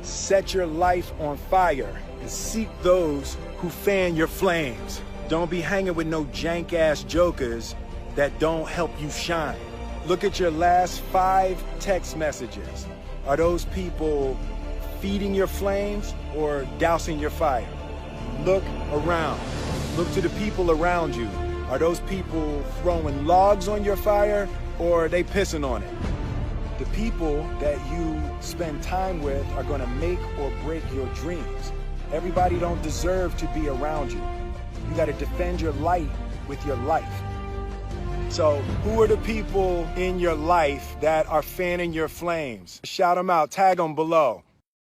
Set your life on fire and seek those who fan your flames. Don't be hanging with no jank-ass jokers that don't help you shine. Look at your last 5 text messages. Are those people feeding your flames or dousing your fire? Look around. Look to the people around you. Are those people throwing logs on your fire or are they pissing on it? The people that you spend time with are going to make or break your dreams. Everybody don't deserve to be around you. You got to defend your light with your life. So who are the people in your life that are fanning your flames? Shout them out, tag them below.